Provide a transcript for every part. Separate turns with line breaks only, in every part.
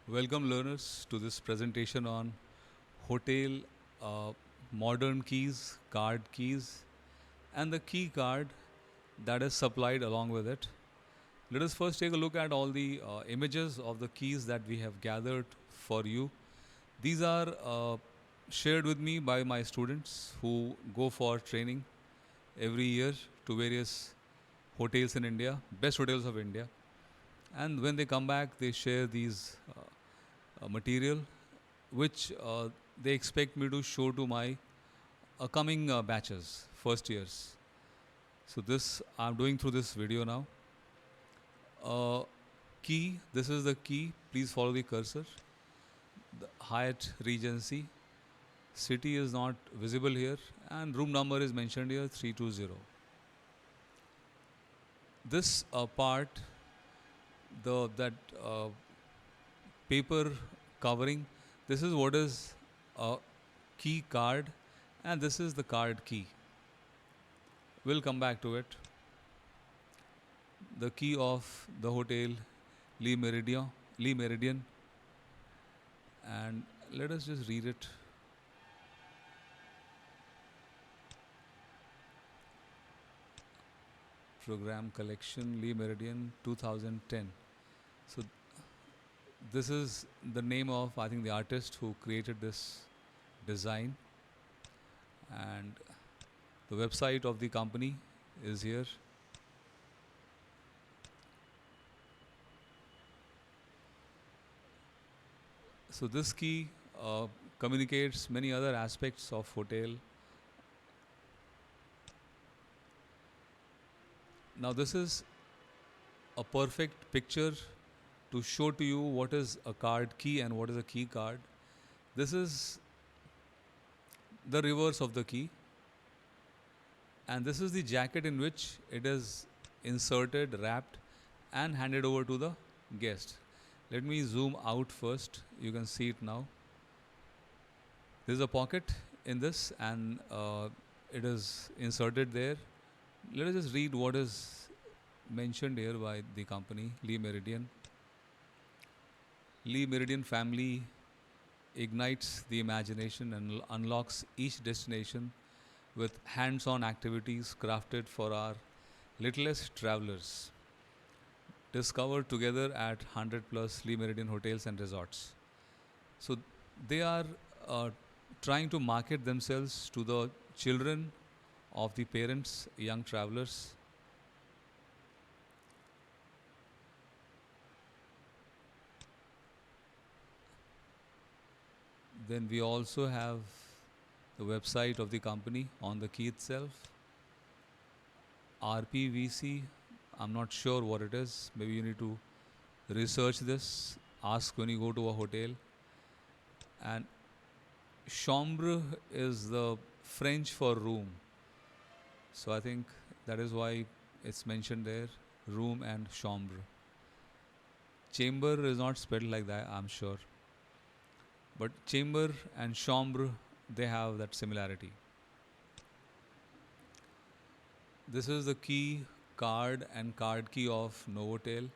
Welcome learners to this presentation on hotel modern keys, card keys, and the key card that is supplied along with it. Let us first take a look at all the images of the keys that we have gathered for you. These are shared with me by my students who go for training every year to various hotels in India, best hotels of India. And when they come back, they share these material which they expect me to show to my coming batches, first years. So this I'm doing through this video now. Uh, Key, this is the key. Please follow the cursor. The Hyatt Regency. City is not visible here, and room number is mentioned here 320. This part, the that paper covering, this is what is a key card, and this is the card key. We'll come back to it. The key of the hotel Lee Meridian, and let us just read it. Program collection Lee Meridian 2010. So this is the name of, I think, the artist who created this design, and the website of the company is here. So this key communicates many other aspects of hotel. Now this is a perfect picture to show to you what is a card key and what is a key card. This is the reverse of the key, and this is the jacket in which it is inserted, wrapped, and handed over to the guest. Let me zoom out first. You can see it now. There is a pocket in this, and it is inserted there. Let us just read what is mentioned here by the company Lee Meridian. Lee Meridian family ignites the imagination and unlocks each destination with hands on activities crafted for our littlest travelers. Discovered together at 100 plus Lee Meridian hotels and resorts. So they are uh, trying to market themselves to the children of the parents, young travelers. Then we also have the website of the company on the key itself. RPVC, I'm not sure what it is. Maybe you need to research this, ask when you go to a hotel. And chambre is the French for room. So I think that is why it's mentioned there, room and chambre. Chamber is not spelled like that, I'm sure. But chamber and chambre, they have that similarity. This is the key card and card key of Novotel.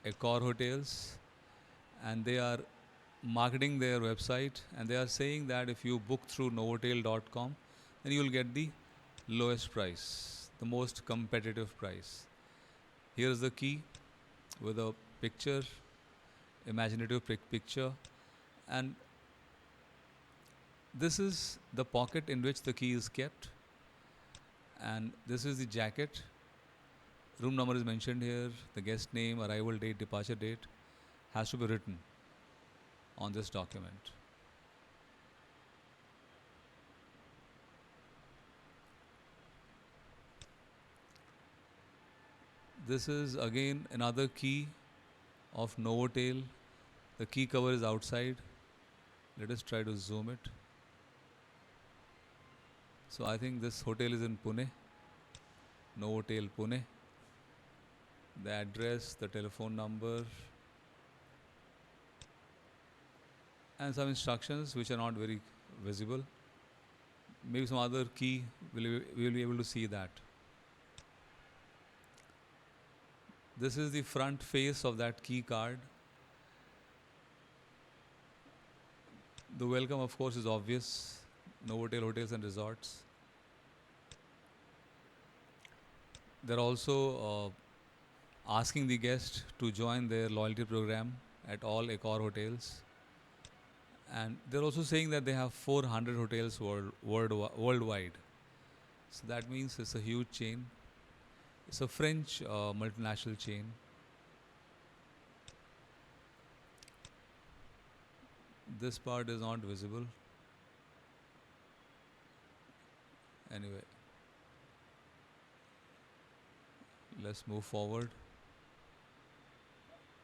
Accor Hotels, and they are marketing their website, and they are saying that if you book through novotel.com, then you will get the lowest price, the most competitive price. Here is the key with a picture, imaginative picture, and this is the pocket in which the key is kept, and this is the jacket. Room number is mentioned here, the guest name, arrival date, departure date has to be written on this document. This is again another key of Novotel. The key cover is outside. Let us try to zoom it. So I think this hotel is in Pune, Novotel Pune. The address, the telephone number, and some instructions which are not very visible. Maybe some other key, we will be able to see that. This is the front face of that key card. The welcome, of course, is obvious. Novotel Hotels and Resorts. They're also asking the guest to join their loyalty program at all Accor hotels. And they're also saying that they have 400 hotels worldwide. So that means it's a huge chain. It's a French multinational chain. This part is not visible. Anyway, let's move forward.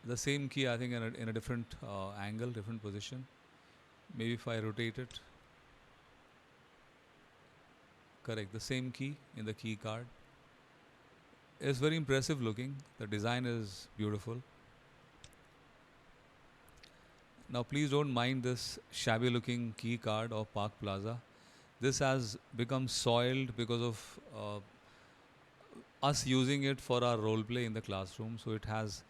The same key, I think, in a different angle, different position. Maybe if I rotate it. Correct, the same key in the key card. It's very impressive looking. The design is beautiful. Now, please don't mind this shabby looking key card of Park Plaza. This has become soiled because of us using it for our role play in the classroom. So it has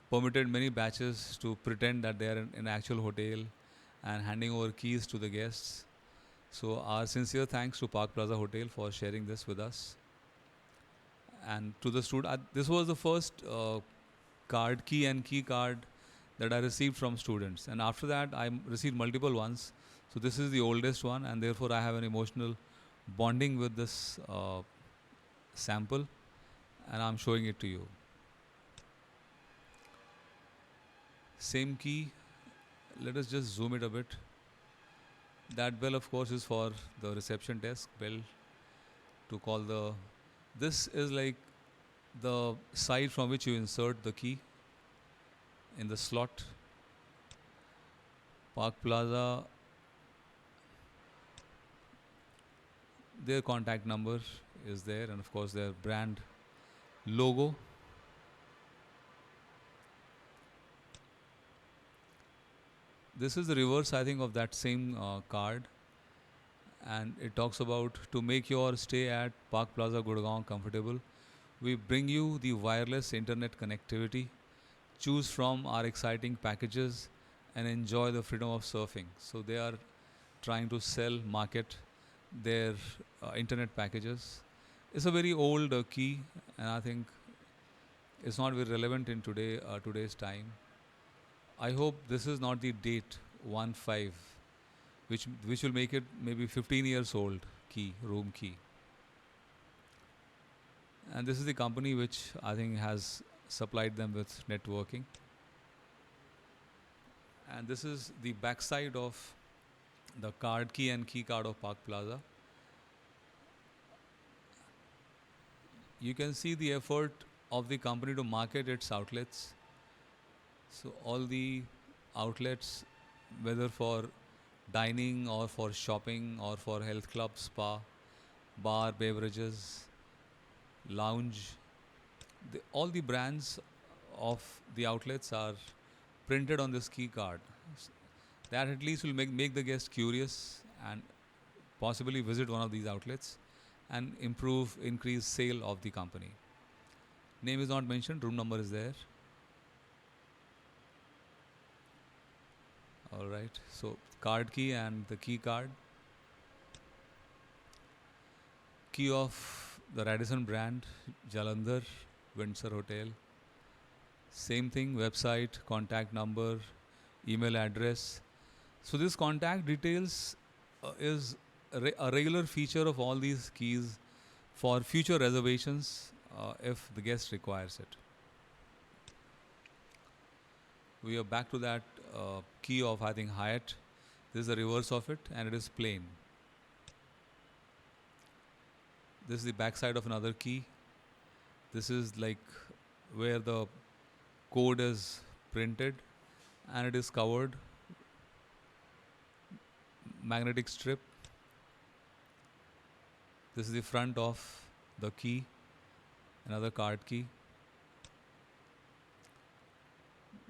permitted many batches to pretend that they are in an actual hotel and handing over keys to the guests. So our sincere thanks to Park Plaza Hotel for sharing this with us. And to the student, this was the first card, key and key card that I received from students. And after that, I received multiple ones. So this is the oldest one, and therefore I have an emotional bonding with this sample, and I'm showing it to you. Same key. Let us just zoom it a bit. That bell, of course, is for the reception desk bell to call the. This is like the side from which you insert the key in the slot. Park Plaza, their contact number is there, and of course their brand logo. This is the reverse, I think, of that same card, and it talks about to make your stay at Park Plaza Gurgaon comfortable. We bring you the wireless internet connectivity. Choose from our exciting packages and enjoy the freedom of surfing. So they are trying to sell, market their internet packages. It's a very old key, and I think it's not very relevant in today's time. I hope this is not the date 1/5, which will make it maybe 15 years old key, room key. And this is the company which I think has supplied them with networking. And this is the backside of the card, key and key card of Park Plaza. You can see the effort of the company to market its outlets. So all the outlets, whether for dining or for shopping or for health club, spa, bar, beverages, lounge, all the brands of the outlets are printed on this key card. That at least will make the guest curious and possibly visit one of these outlets and increase sale of the company. Name is not mentioned, room number is there. All right, so card key and the key card. Key of the Radisson brand, Jalandhar, Windsor Hotel. Same thing, website, contact number, email address. So this contact details is a regular feature of all these keys for future reservations if the guest requires it. We are back to that key of, I think, Hyatt. This is the reverse of it, and it is plain. This is the back side of another key. This is like where the code is printed, and it is covered magnetic strip. This is the front of the key, another card key.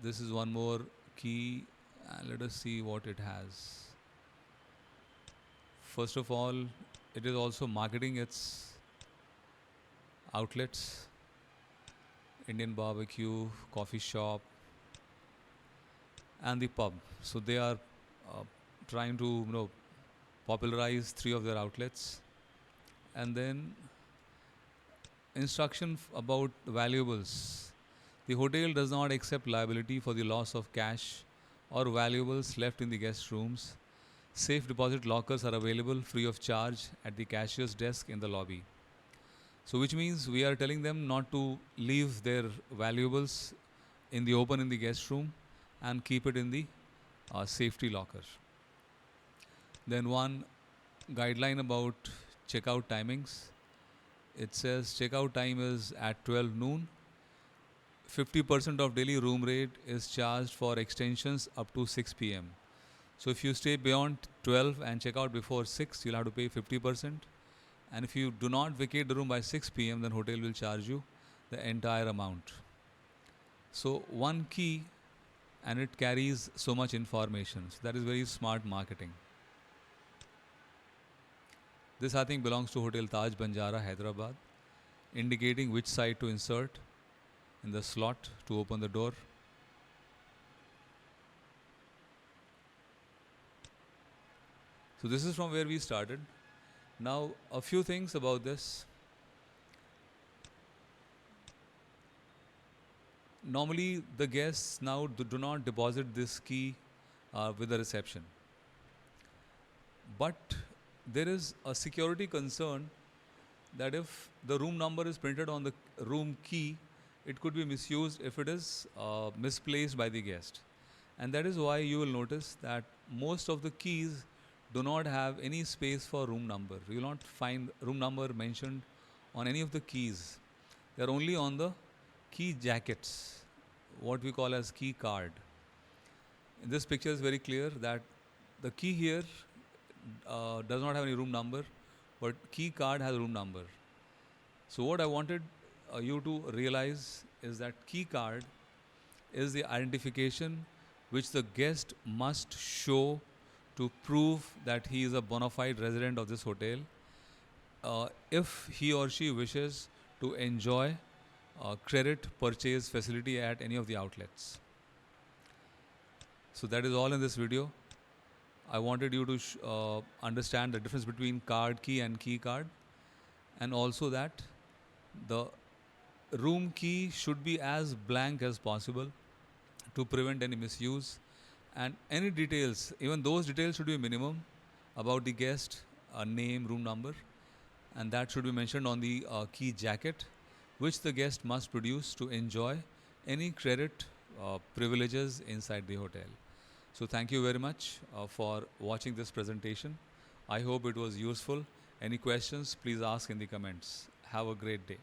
This is one more key, and let us see what it has. First of all, it is also marketing its outlets. Indian barbecue, coffee shop, and the pub. So they are uh, trying to popularize three of their outlets, and then instruction about valuables. The hotel does not accept liability for the loss of cash or valuables left in the guest rooms. Safe deposit lockers are available free of charge at the cashier's desk in the lobby. So, which means we are telling them not to leave their valuables in the open in the guest room and keep it in the safety locker. Then, one guideline about checkout timings. It says checkout time is at 12 noon. 50% of daily room rate is charged for extensions up to 6 p.m. So if you stay beyond 12 and check out before 6, you'll have to pay 50%. And if you do not vacate the room by 6 p.m., then hotel will charge you the entire amount. So one key, and it carries so much information. So that is very smart marketing. This I think belongs to Hotel Taj Banjara, Hyderabad, indicating which side to insert in the slot to open the door. So this is from where we started. Now a few things about this. Normally the guests now do not deposit this key with the reception. But there is a security concern that if the room number is printed on the room key, it could be misused if it is misplaced by the guest. And that is why you will notice that most of the keys do not have any space for room number. You will not find room number mentioned on any of the keys. They are only on the key jackets, what we call as key card. In this picture is very clear that the key here does not have any room number, but key card has a room number. So what I wanted you to realize is that key card is the identification which the guest must show to prove that he is a bona fide resident of this hotel if he or she wishes to enjoy credit purchase facility at any of the outlets. So that is all in this video. I wanted you to understand the difference between card key and key card, and also that the room key should be as blank as possible to prevent any misuse, and any details, even those details should be minimum about the guest, name, room number, and that should be mentioned on the key jacket, which the guest must produce to enjoy any credit privileges inside the hotel. So thank you very much for watching this presentation. I hope it was useful. Any questions, please ask in the comments. Have a great day.